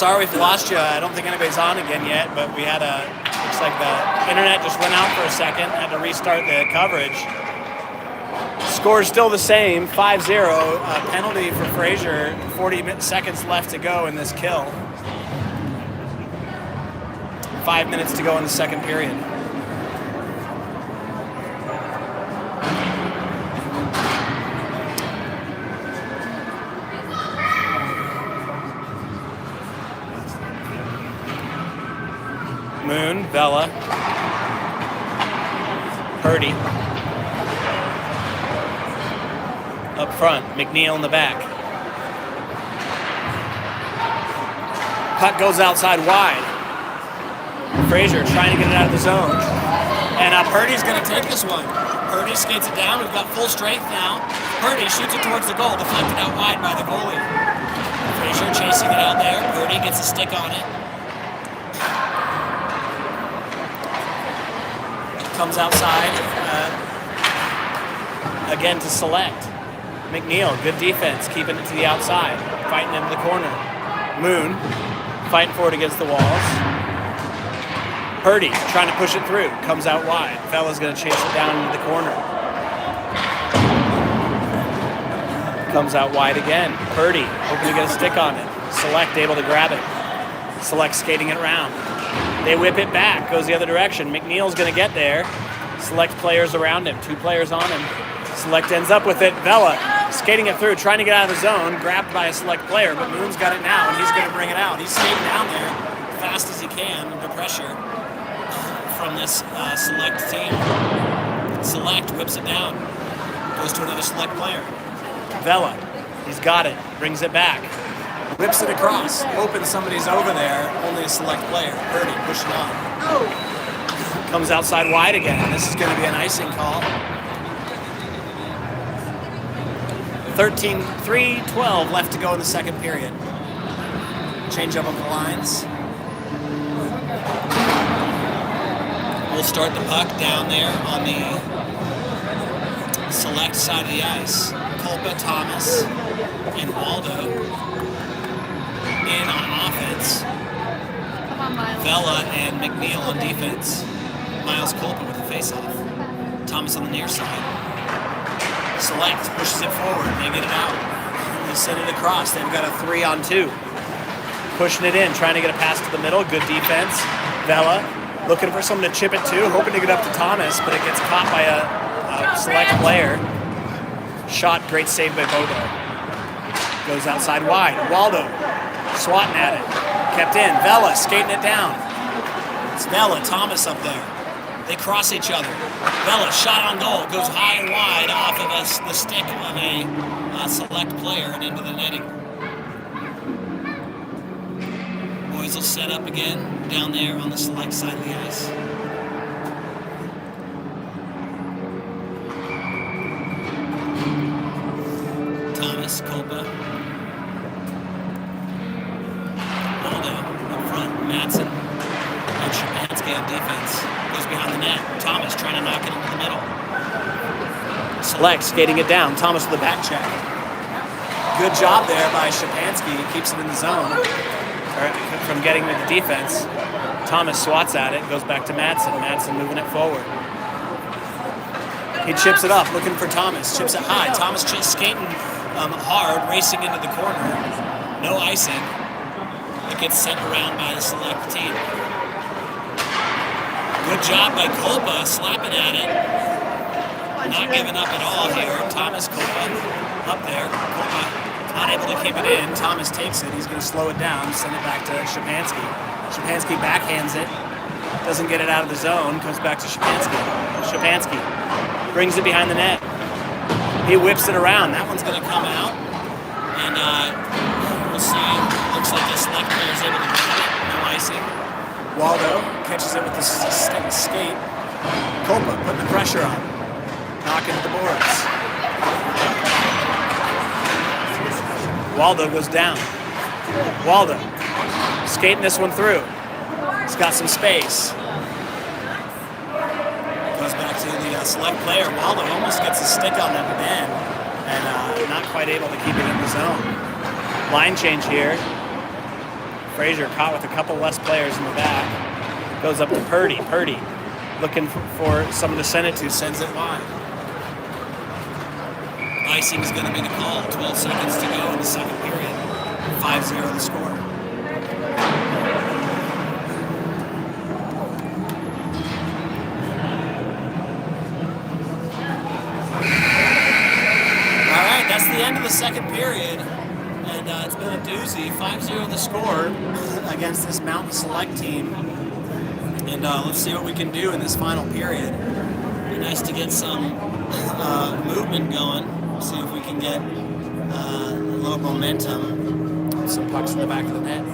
sorry we've lost you. I don't think anybody's on again yet, but we had looks like the internet just went out for a second. Had to restart the coverage. Score's still the same, 5-0. Penalty for Fraser, 40 seconds left to go in this kill. 5 minutes to go in the second period. Moon, Vela, Purdy. Up front, McNeil in the back. Puck goes outside wide. Fraser trying to get it out of the zone. And Purdy's going to take this one. Purdy skates it down. We've got full strength now. Purdy shoots it towards the goal, deflected out wide by the goalie. Fraser chasing it out there. Purdy gets a stick on it. Comes outside again to select. McNeil, good defense, keeping it to the outside, fighting into the corner. Moon, fighting for it against the walls. Purdy, trying to push it through, comes out wide. Fella's going to chase it down into the corner. Comes out wide again. Purdy, hoping to get a stick on it. Select, able to grab it. Select skating it around. They whip it back, goes the other direction. McNeil's going to get there. Select players around him, 2 players on him. Select ends up with it. Vela skating it through, trying to get out of the zone, grabbed by a Select player, but Moon's got it now, and he's going to bring it out. He's skating down there fast as he can under pressure from this Select team. Select whips it down, goes to another Select player. Vela, he's got it, brings it back. Whips it across, hoping somebody's over there, only a Select player. Purdy pushing on. Comes outside wide again. This is going to be an icing call. 3:12 left to go in the second period. Change up of the lines. We'll start the puck down there on the Select side of the ice. Culpa, Thomas, and Waldo in on offense. Vela and McNeil on defense. Miles Culpa with the face-off. Thomas on the near side. Select pushes it forward. They get it out. They send it across. They've got a 3-on-2. Pushing it in, trying to get a pass to the middle. Good defense. Vela looking for someone to chip it to, hoping to get up to Thomas, but it gets caught by a Select player. Shot, great save by Bodo. Goes outside wide. Waldo swatting at it. Kept in. Vela skating it down. It's Vela, Thomas up there. They cross each other. Vela, shot on goal, goes high and wide off of the stick of a Select player and into the netting. Boys will set up again down there on the Select side of the ice. Thomas, Culpa. Waldo up front, Madsen. And Szymanski on defense. Goes behind the net. Thomas trying to knock it into the middle. Select skating it down. Thomas with the back check. Good job there by Szymanski. He keeps it in the zone from getting to the defense. Thomas swats at it. Goes back to Madsen. Madsen moving it forward. He chips it up, looking for Thomas. Chips it high. Thomas skating hard, racing into the corner. No icing. It gets sent around by the Select team. Good job by Culpa, slapping at it. Not giving up at all here. Thomas Culpa up there. Culpa not able to keep it in. Thomas takes it. He's going to slow it down, send it back to Szymanski. Szymanski backhands it. Doesn't get it out of the zone. Comes back to Szymanski. Szymanski brings it behind the net. He whips it around. That one's going to come out. And we'll see. Looks like the Select player is able to grab it. No icing. Waldo catches it with the skate. Culpa putting the pressure on. Knocking at the boards. Waldo goes down. Waldo skating this one through. He's got some space. Goes back to the Select player. Waldo almost gets a stick on him then, and not quite able to keep it in the zone. Line change here. Fraser caught with a couple less players in the back. Goes up to Purdy. Purdy looking for someone to send it to. Sends it wide. Icing is going to be the call. 12 seconds to go in the second period. 5-0 the score. All right, that's the end of the second period. And it's been a doozy. 5-0 the score against this Mountain Select team. And let's see what we can do in this final period. It'd be nice to get some movement going. See if we can get a little momentum. Some pucks in the back of the net.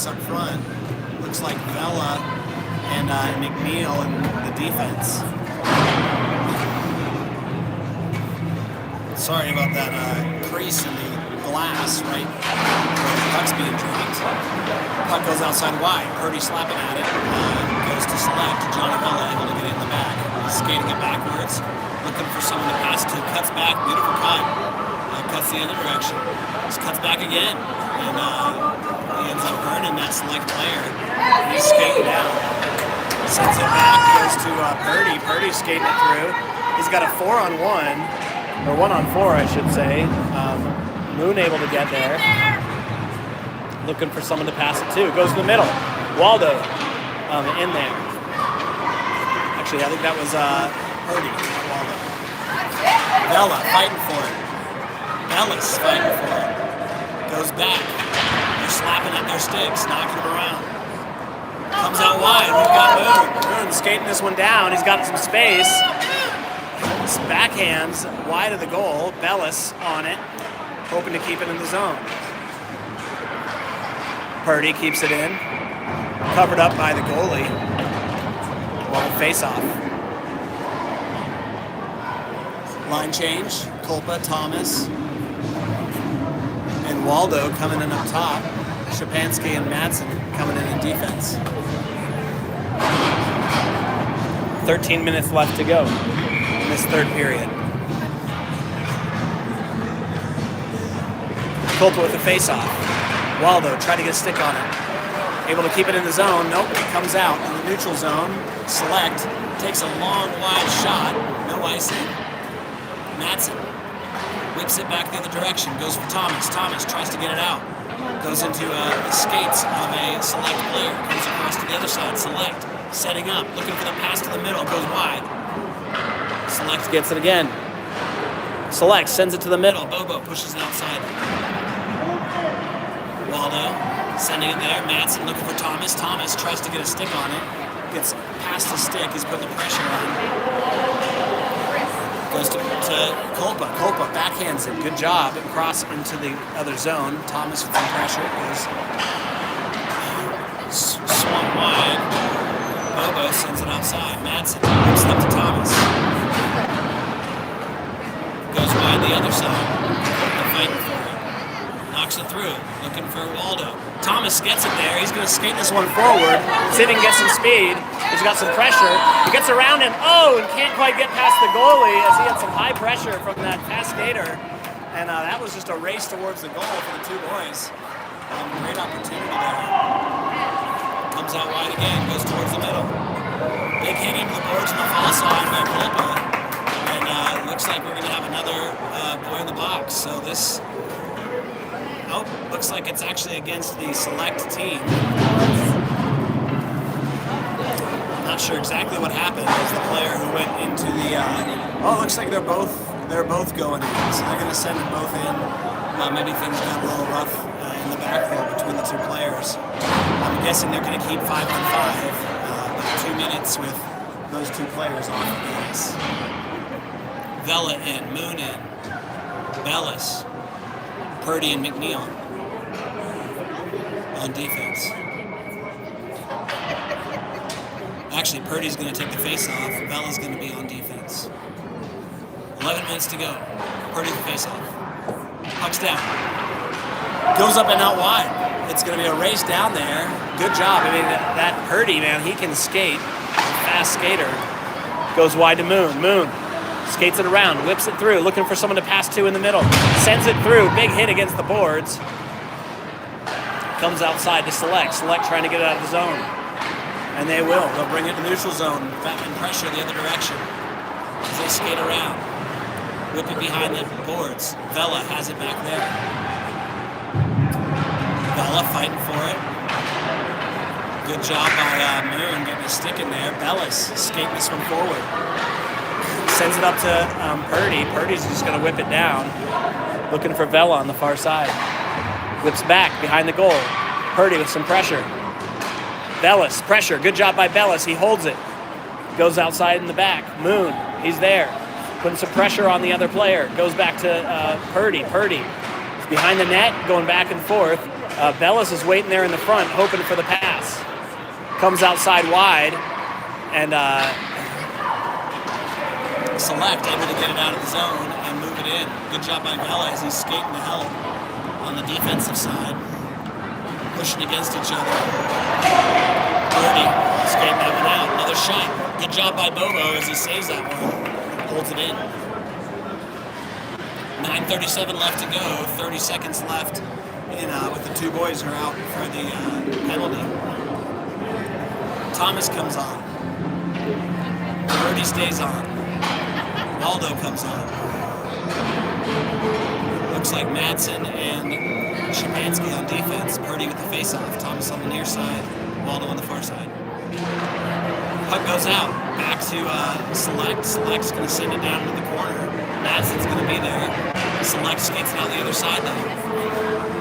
Up front. Looks like Vela and McNeil in the defense. Sorry about that crease in the glass right where the puck's being dropped. Puck goes outside wide. Purdy slapping at it. Goes to Select. Johnny Vela able to get it in the back. Skating it backwards. Looking for someone to pass to. Cuts back. Beautiful cut. Cuts the other direction. Just cuts back again. And he ends up burning that Select player. He's skating down. Sends it back, goes to Purdy. Purdy's skating it through. He's got a 4-on-1, or 1-on-4, I should say. Moon able to get there. Looking for someone to pass it to. Goes to the middle. Waldo in there. Actually, I think that was Purdy, not Waldo. Vela fighting for it. Bellis fighting for it. Goes back. They're slapping at their sticks, knocking them around. Comes out wide. We've got Moon. Moon skating this one down. He's got some space. His backhands wide of the goal. Bellis on it, hoping to keep it in the zone. Purdy keeps it in. Covered up by the goalie. Well, face-off. Line change. Kulpa, Thomas. And Waldo coming in up top. Shapansky and Madsen coming in defense. 13 minutes left to go in this third period. Kulpa with a face-off. Waldo tried to get a stick on it. Able to keep it in the zone. Nope, it comes out in the neutral zone. Select takes a long, wide shot. No icing. Madsen whips it back the other direction, goes for Thomas. Thomas tries to get it out. Goes into the skates of a Select player. Comes across to the other side. Select setting up, looking for the pass to the middle. Goes wide. Select gets it again. Select sends it to the middle. Bobo pushes it outside. Waldo sending it there. Madsen looking for Thomas. Thomas tries to get a stick on it. Gets past the stick. He's putting the pressure on. Goes to Kulpa. Kulpa backhands it. Good job. Cross into the other zone. Thomas with some pressure. Goes swung wide. Bobo sends it outside. Madsen whips it up to Thomas. Goes wide the other side. Kulpa fighting for it. Knocks it through. Looking for Waldo. Thomas gets it there. He's going to skate this one forward. See if he can get some speed. He's got some pressure. He gets around him. Oh, and can't quite get past the goalie as he had some high pressure from that fast skater. And that was just a race towards the goal for the two boys. Great opportunity there. Comes out wide again, goes towards the middle. Big hit into the boards on the far side by Kolpa. And looks like we're going to have another boy in the box. So this, looks like it's actually against the select team. Not sure exactly what happened. It was the player who went into the. It looks like they're both going in, so they're going to send them both in. Maybe things got a little rough in the backfield between the two players. I'm guessing they're going to keep 5-on-5, but 2 minutes with those two players off of the ice. Vela in, Moon in, Bellis, Purdy and McNeil on defense. Actually, Purdy's going to take the face-off. Bella's going to be on defense. 11 minutes to go. Purdy the face-off. Puck's down. Goes up and out wide. It's going to be a race down there. Good job. I mean, that Purdy, man, he can skate. Fast skater. Goes wide to Moon. Moon skates it around, whips it through, looking for someone to pass to in the middle. Sends it through. Big hit against the boards. Comes outside to Select. Select trying to get it out of the zone. And they will. They'll bring it to neutral zone and pressure the other direction as they skate around. Whip it behind the boards. Vela has it back there. Vela fighting for it. Good job by Moon getting a stick in there. Bellis skating this one forward. Sends it up to Purdy. Purdy's just going to whip it down. Looking for Vela on the far side. Whips back behind the goal. Purdy with some pressure. Bellis, pressure. Good job by Bellis. He holds it. Goes outside in the back. Moon, he's there. Putting some pressure on the other player. Goes back to Purdy. Purdy is behind the net, going back and forth. Bellis is waiting there in the front, hoping for the pass. Comes outside wide, and Select able to get it out of the zone and move it in. Good job by Vela as he's skating to help on the defensive side. Pushing against each other. Purdy skating that one out. Another shot. Good job by Bobo as he saves that one. Holds it in. 9:37 left to go. 30 seconds left with the two boys who are out for the penalty. Thomas comes on. Purdy stays on. Waldo comes on. Looks like Madsen and Szymanski on defense. Purdy with the face-off. Thomas on the near side. Waldo on the far side. Puck goes out. Back to Select. Select's going to send it down to the corner. Madsen's going to be there. Select skates it out the other side, though.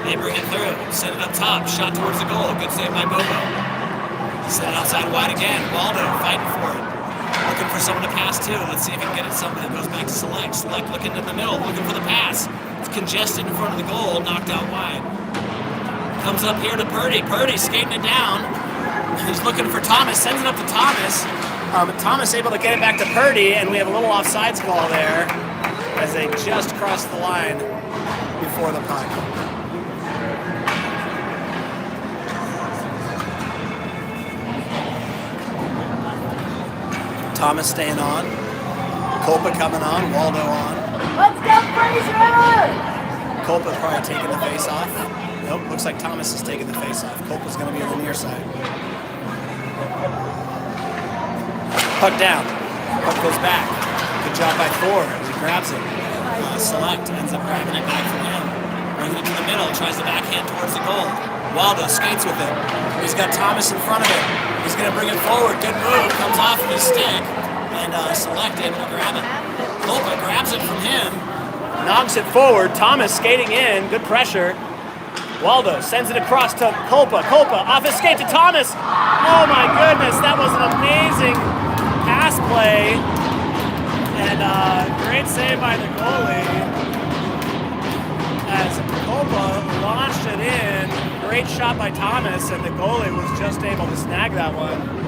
They bring it through. Send it up top. Shot towards the goal. Good save by Bobo. Send it outside wide again. Waldo fighting for it. Looking for someone to pass to. Let's see if he can get it somewhere. Goes back to Select. Select looking in the middle. Looking for the pass. It's congested in front of the goal. Knocked out wide. Comes up here to Purdy. Purdy skating it down. He's looking for Thomas. Sends it up to Thomas. Thomas able to get it back to Purdy, and we have a little offsides call there as they just crossed the line before the puck. Thomas staying on. Kolpa coming on. Waldo on. Let's go, Fraser! Kolpa probably taking the face off. Nope, looks like Thomas is taking the face off. Kolpa's going to be on the near side. Puck down. Puck goes back. Good job by Thor as he grabs it. Select ends up grabbing it back from him. Brings it to the middle. Tries the backhand towards the goal. Waldo skates with it. He's got Thomas in front of him. He's going to bring it forward. Good move. Comes off of his stick. And Select able to grab it. Kolpa grabs it from him. Knocks it forward. Thomas skating in. Good pressure. Waldo sends it across to Kolpa. Kolpa off his skate to Thomas. Oh my goodness. That was an amazing pass play. And great save by the goalie. As Kolpa launched it in. Great shot by Thomas, and the goalie was just able to snag that one.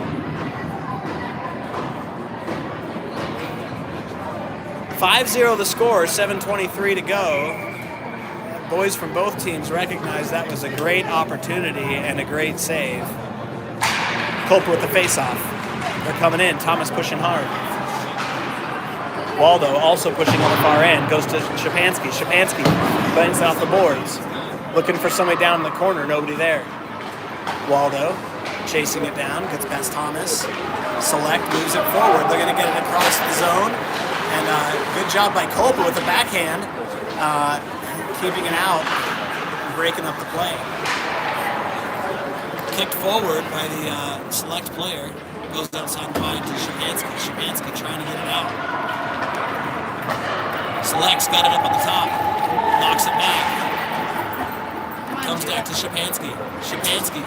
.5-0 the score, 7:23 to go. Boys from both teams recognize that was a great opportunity and a great save. Kolpa with the face-off. They're coming in. Thomas pushing hard. Waldo also pushing on the far end, goes to Shapansky. Shapansky bangs off the boards, looking for somebody down in the corner, nobody there. Waldo chasing it down, gets past Thomas. Select moves it forward. They're going to get it across the zone. And good job by Kolpa with the backhand, keeping it out, breaking up the play. Kicked forward by the Select player. Goes outside wide to Shapansky. Shapansky trying to get it out. Select's got it up on the top. Knocks it back. Comes back to Shapansky. Shapansky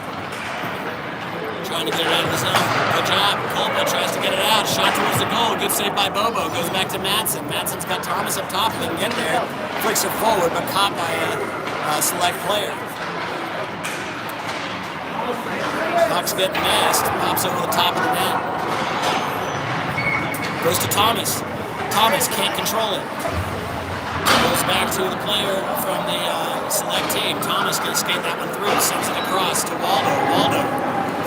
trying to get it out of the zone. Good job. Kolpa tries to get it out. Shot towards the goal. Good save by Bobo. Goes back to Madsen. Madsen's got Thomas up top. He didn't get there. Flicks it forward, but caught by a Select player. Puck's getting missed. Pops over the top of the net. Goes to Thomas. Thomas can't control it. Goes back to the player from the Select team. Thomas going to skate that one through. Sends it across to Waldo. Waldo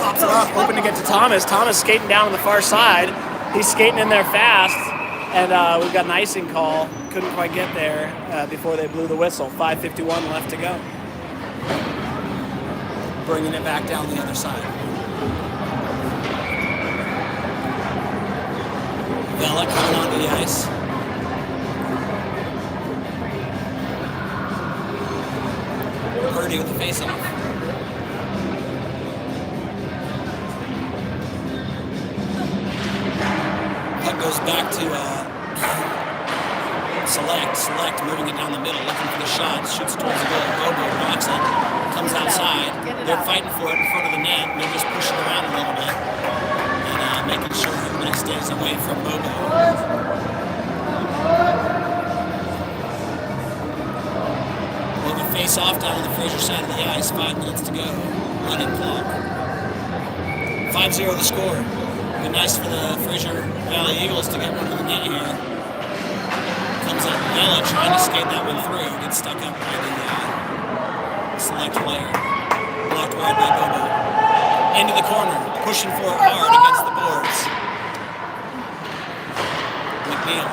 pops it up, hoping to get to Thomas. Thomas skating down on the far side. He's skating in there fast. And we've got an icing call. Couldn't quite get there before they blew the whistle. 5:51 left to go. Bringing it back down the other side. Vela coming onto the ice. Purdy with the face-off. Puck goes back to Select. Select moving it down the middle, looking for the shot. Shoots towards the goal. Bobo blocks it. Comes outside. They're fighting for it in front of the net. And they're just pushing around a little bit. And making sure everybody stays away from Bobo. Well, the face-off down on the Fraser side of the ice. 5 minutes to go. Running clock. 5-0 the score. It'd be nice for the Fraser Valley Eagles to get one to the net here. Comes up Vela trying to skate that one through. Gets stuck up by the Select player. Blocked wide by Bobo. Into the corner. Pushing for it hard against the boards. McNeil.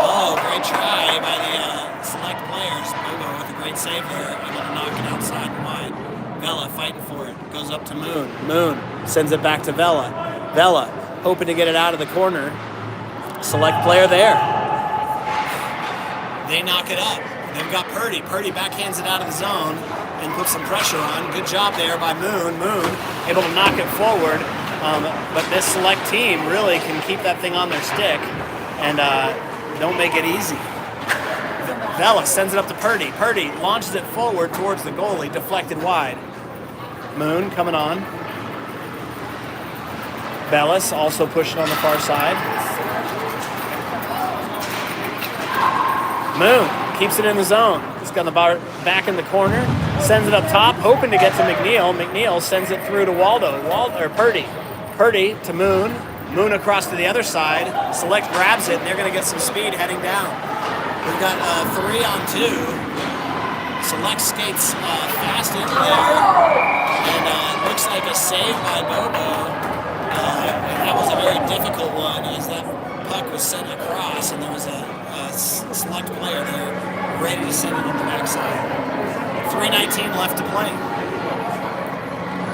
Oh, great try by the Select players. Bobo with a great save there. Able to knock it outside and wide. Vela fighting for it. Goes up to Moon. Moon sends it back to Vela. Vela hoping to get it out of the corner. Select player there. They knock it up. They've got Purdy. Purdy backhands it out of the zone and puts some pressure on. Good job there by Moon. Moon able to knock it forward. But this Select team really can keep that thing on their stick and don't make it easy. Vela sends it up to Purdy. Purdy launches it forward towards the goalie, deflected wide. Moon coming on. Bellis also pushing on the far side. Moon keeps it in the zone. He's got the bar back in the corner. Sends it up top, hoping to get to McNeil. McNeil sends it through to Waldo. Purdy. Purdy to Moon. Moon across to the other side. Select grabs it, and they're going to get some speed heading down. We've got 3-on-2. Select skates fast in there. And looks like a save by Bobo. That was a very difficult one as that puck was sent across, and there was a Select player there ready to send it on the backside. 3:19 left to play.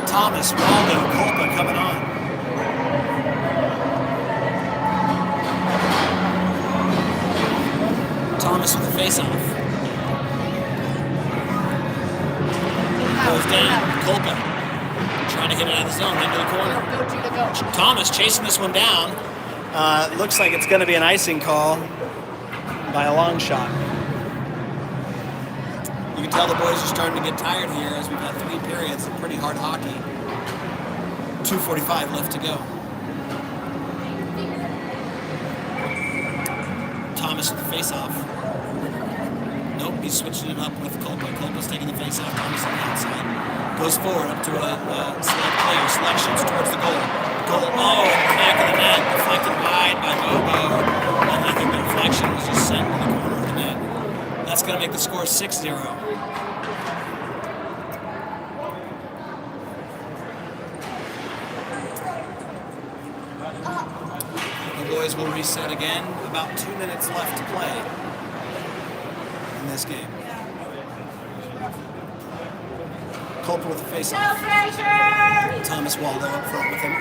Thomas, Waldo, Kolpa coming on. Thomas with the face-off. Goes down. Kolpa trying to hit it out of the zone into the corner. Thomas chasing this one down. Looks like it's going to be an icing call by a long shot. You can tell the boys are starting to get tired here as we've had 3 periods of pretty hard hockey. 2:45 left to go. Thomas with the face-off. Nope, he's switching it up with Kolpa. Kolpa's taking the face-off. Thomas on the outside. Goes forward up to a Select player. Select shoots towards the goal. Goal, oh, in the back of the net. Deflected wide by Bobo. And I think the deflection was just sent to the corner of the net. That's going to make the score 6-0. The boys will reset again. About 2 minutes left to play in this game. Culper with the face-off. Thomas Waldo up front with him.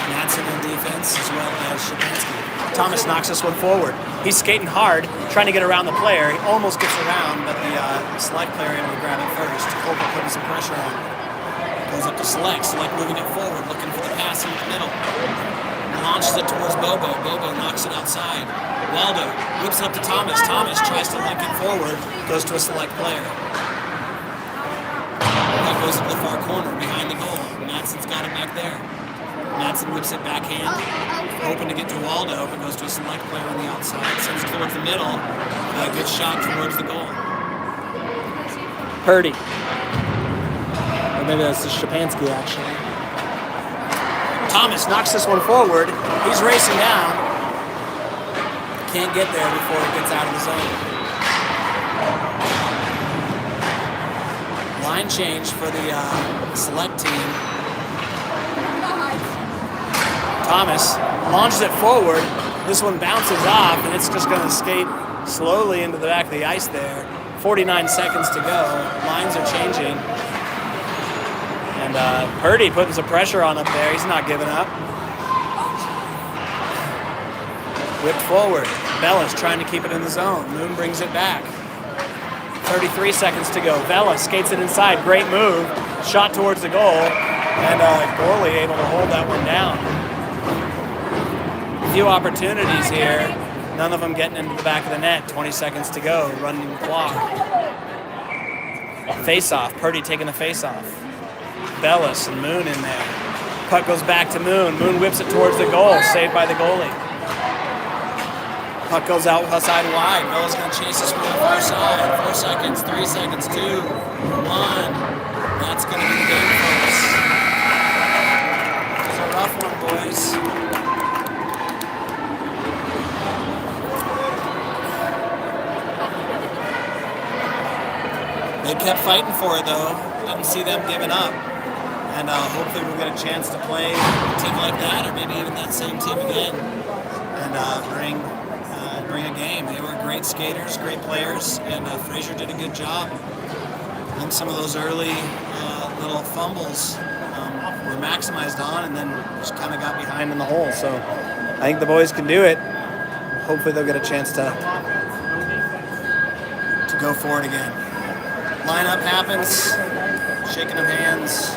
Madsen on defense, as well as Shapansky. Thomas knocks this one forward. He's skating hard, trying to get around the player. He almost gets around, but the select player able to grab it first. Culper putting some pressure on. Goes up to select. Select moving it forward, looking for the pass in the middle. Launches it towards Bobo. Bobo knocks it outside. Waldo whips it up to Thomas. Thomas tries to link it forward. Goes to a select player. That goes to the far corner behind the goal. Madsen's got it back there. Madsen whips it backhand, hoping to get to Waldo, but goes to a select player on the outside, sends it towards the middle, a good shot towards the goal. Purdy. Or maybe that's the Shapansky, actually. Thomas knocks this one forward. He's racing down. Can't get there before it gets out of the zone. Line change for the select team. Thomas launches it forward. This one bounces off, and it's just going to skate slowly into the back of the ice there. 49 seconds to go. Lines are changing. And Purdy putting some pressure on up there. He's not giving up. Whipped forward. Bella's trying to keep it in the zone. Moon brings it back. 33 seconds to go. Vela skates it inside. Great move. Shot towards the goal. And goalie able to hold that one down. Few opportunities here. None of them getting into the back of the net. 20 seconds to go. Running the clock. Face-off. Purdy taking the face-off. Bellis and Moon in there. Puck goes back to Moon. Moon whips it towards the goal. Saved by the goalie. Puck goes out side wide. Bella's going to chase this one on the far side. 4 seconds. 3 seconds. 2. 1. That's going to be the game for us. It's a rough one, boys. They kept fighting for it, though. Didn't see them giving up. And hopefully we'll get a chance to play a team like that, or maybe even that same team again, and bring a game. They were great skaters, great players, and Fraser did a good job. I think some of those early little fumbles were maximized on, and then just kind of got behind in the hole. So I think the boys can do it. Hopefully they'll get a chance to go for it again. Lineup happens, shaking of hands.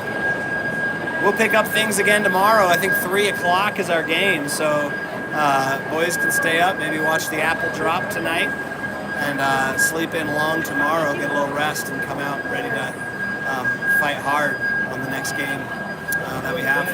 We'll pick up things again tomorrow. I think 3 o'clock is our game, so boys can stay up, maybe watch the apple drop tonight, and sleep in long tomorrow, get a little rest, and come out ready to fight hard on the next game that we have.